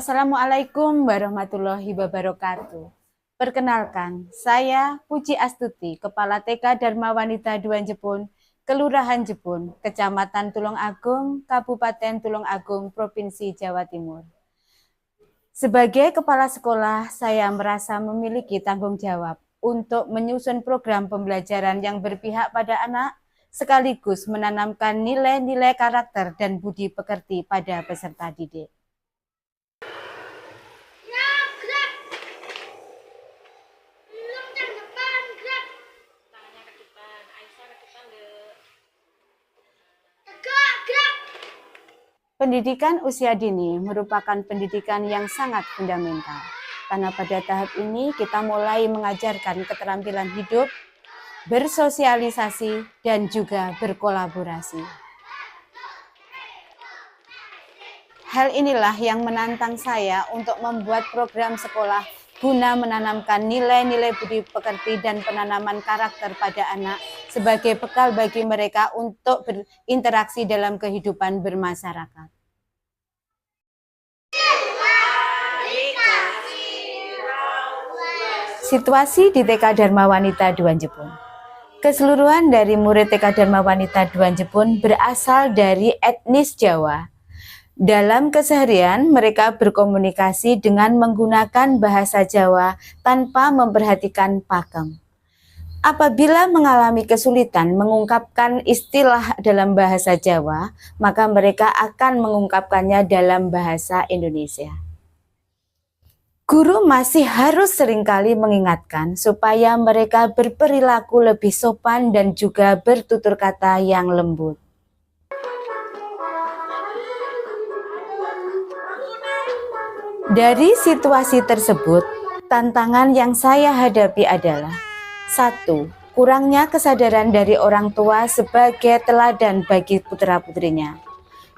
Assalamualaikum warahmatullahi wabarakatuh. Perkenalkan, saya Puji Astuti, Kepala TK Dharma Wanita Duan Jepun, Kelurahan Jepun, Kecamatan Tulung Agung, Kabupaten Tulung Agung, Provinsi Jawa Timur. Sebagai kepala sekolah, saya merasa memiliki tanggung jawab untuk menyusun program pembelajaran yang berpihak pada anak, sekaligus menanamkan nilai-nilai karakter dan budi pekerti pada peserta didik. Pendidikan usia dini merupakan pendidikan yang sangat fundamental, karena pada tahap ini kita mulai mengajarkan keterampilan hidup, bersosialisasi, dan juga berkolaborasi. Hal inilah yang menantang saya untuk membuat program sekolah guna menanamkan nilai-nilai budi pekerti dan penanaman karakter pada anak sebagai bekal bagi mereka untuk berinteraksi dalam kehidupan bermasyarakat. Situasi di TK Dharma Wanita Duan Jepun. Keseluruhan dari murid TK Dharma Wanita Duan Jepun berasal dari etnis Jawa. Dalam keseharian, mereka berkomunikasi dengan menggunakan bahasa Jawa tanpa memperhatikan pakem. Apabila mengalami kesulitan mengungkapkan istilah dalam bahasa Jawa, maka mereka akan mengungkapkannya dalam bahasa Indonesia. Guru masih harus seringkali mengingatkan supaya mereka berperilaku lebih sopan dan juga bertutur kata yang lembut. Dari situasi tersebut, tantangan yang saya hadapi adalah 1. Kurangnya kesadaran dari orang tua sebagai teladan bagi putra-putrinya.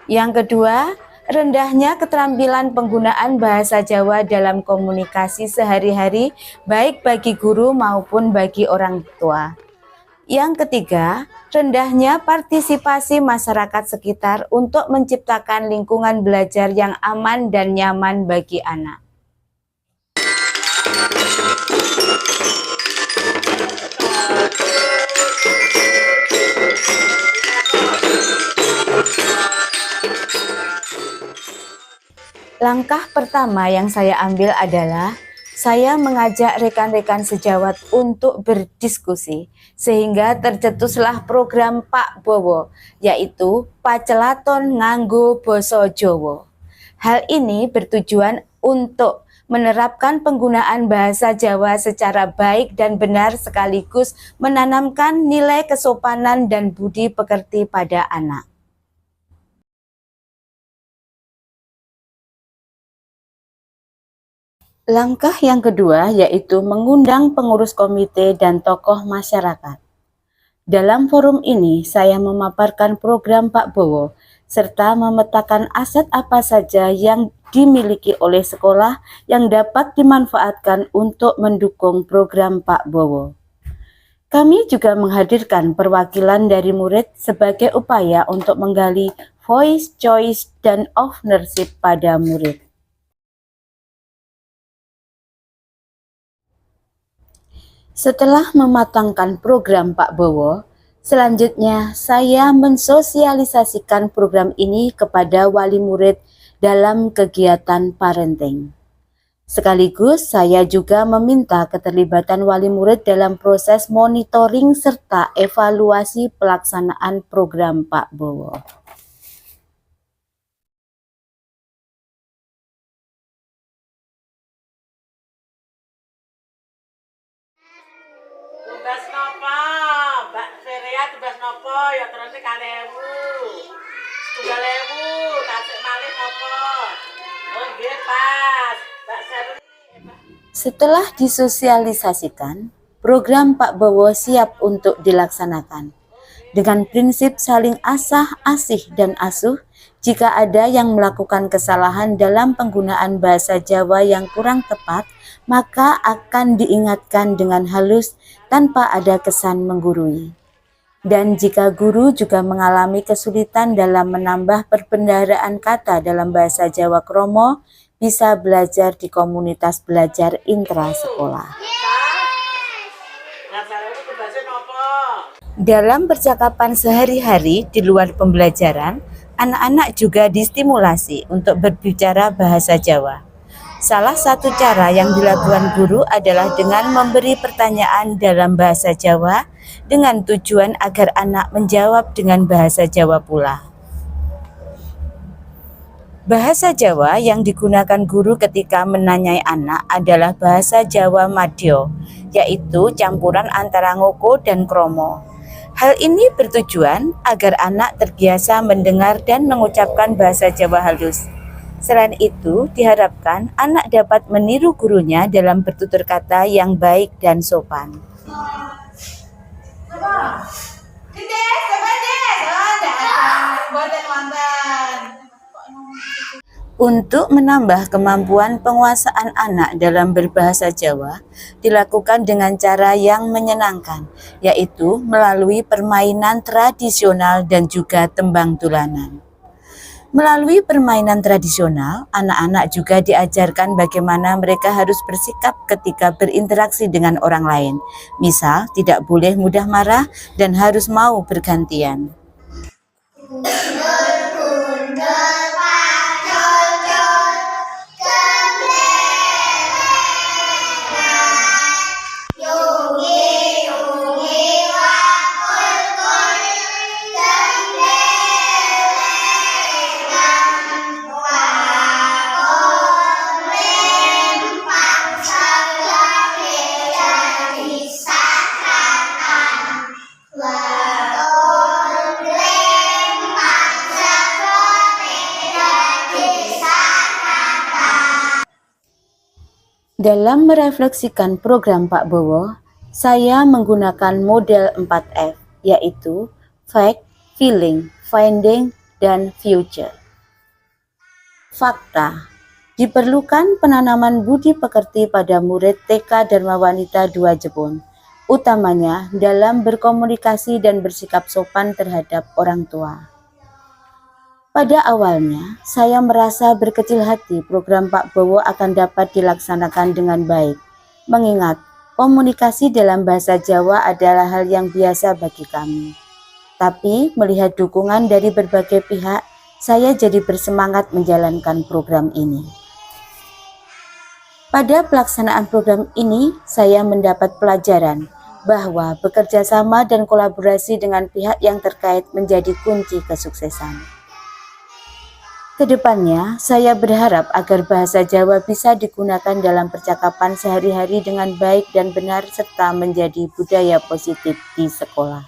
Yang kedua, rendahnya keterampilan penggunaan bahasa Jawa dalam komunikasi sehari-hari, baik bagi guru maupun bagi orang tua. Yang ketiga, rendahnya partisipasi masyarakat sekitar untuk menciptakan lingkungan belajar yang aman dan nyaman bagi anak. Langkah pertama yang saya ambil adalah saya mengajak rekan-rekan sejawat untuk berdiskusi, sehingga tercetuslah program Pak Bowo, yaitu Pacelaton Nganggo Basa Jawa. Hal ini bertujuan untuk menerapkan penggunaan bahasa Jawa secara baik dan benar sekaligus menanamkan nilai kesopanan dan budi pekerti pada anak. Langkah yang kedua yaitu mengundang pengurus komite dan tokoh masyarakat. Dalam forum ini saya memaparkan program Pak Bowo serta memetakan aset apa saja yang dimiliki oleh sekolah yang dapat dimanfaatkan untuk mendukung program Pak Bowo. Kami juga menghadirkan perwakilan dari murid sebagai upaya untuk menggali voice, choice, dan ownership pada murid. Setelah mematangkan program Pak Bowo, selanjutnya saya mensosialisasikan program ini kepada wali murid dalam kegiatan parenting. Sekaligus saya juga meminta keterlibatan wali murid dalam proses monitoring serta evaluasi pelaksanaan program Pak Bowo. Tugas nopo, Mbak Feria tugas nopo ya terus 3.000. 3.000 tasik malih nopo. Oh nggih pas, Mbak Seri. Setelah disosialisasikan, program Pak Bowo siap untuk dilaksanakan. Dengan prinsip saling asih dan asuh, jika ada yang melakukan kesalahan dalam penggunaan bahasa Jawa yang kurang tepat, maka akan diingatkan dengan halus tanpa ada kesan menggurui. Dan jika guru juga mengalami kesulitan dalam menambah perbendaharaan kata dalam bahasa Jawa Kromo, bisa belajar di komunitas belajar intrasekolah. Dalam percakapan sehari-hari di luar pembelajaran, anak-anak juga distimulasi untuk berbicara bahasa Jawa. Salah satu cara yang dilakukan guru adalah dengan memberi pertanyaan dalam bahasa Jawa dengan tujuan agar anak menjawab dengan bahasa Jawa pula. Bahasa Jawa yang digunakan guru ketika menanyai anak adalah bahasa Jawa Madya, yaitu campuran antara ngoko dan kromo. Hal ini bertujuan agar anak terbiasa mendengar dan mengucapkan bahasa Jawa halus. Selain itu, diharapkan anak dapat meniru gurunya dalam bertutur kata yang baik dan sopan. Untuk menambah kemampuan penguasaan anak dalam berbahasa Jawa, dilakukan dengan cara yang menyenangkan, yaitu melalui permainan tradisional dan juga tembang dolanan. Melalui permainan tradisional, anak-anak juga diajarkan bagaimana mereka harus bersikap ketika berinteraksi dengan orang lain. Misal, tidak boleh mudah marah dan harus mau bergantian. Dalam merefleksikan program Pak Bowo, saya menggunakan model 4F, yaitu Fact, Feeling, Finding, dan Future. Fakta, diperlukan penanaman budi pekerti pada murid TK Dharma Wanita 2 Jepun, utamanya dalam berkomunikasi dan bersikap sopan terhadap orang tua. Pada awalnya, saya merasa berkecil hati program Pak Bowo akan dapat dilaksanakan dengan baik, mengingat komunikasi dalam bahasa Jawa adalah hal yang biasa bagi kami. Tapi melihat dukungan dari berbagai pihak, saya jadi bersemangat menjalankan program ini. Pada pelaksanaan program ini, saya mendapat pelajaran bahwa bekerja sama dan kolaborasi dengan pihak yang terkait menjadi kunci kesuksesan. Kedepannya, saya berharap agar bahasa Jawa bisa digunakan dalam percakapan sehari-hari dengan baik dan benar serta menjadi budaya positif di sekolah.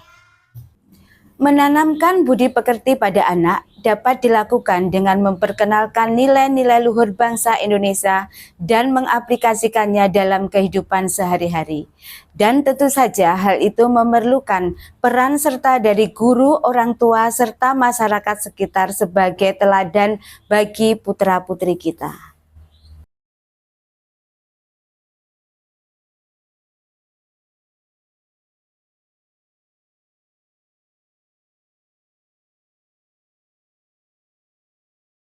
Menanamkan budi pekerti pada anak dapat dilakukan dengan memperkenalkan nilai-nilai luhur bangsa Indonesia dan mengaplikasikannya dalam kehidupan sehari-hari. Dan tentu saja hal itu memerlukan peran serta dari guru, orang tua, serta masyarakat sekitar sebagai teladan bagi putra-putri kita.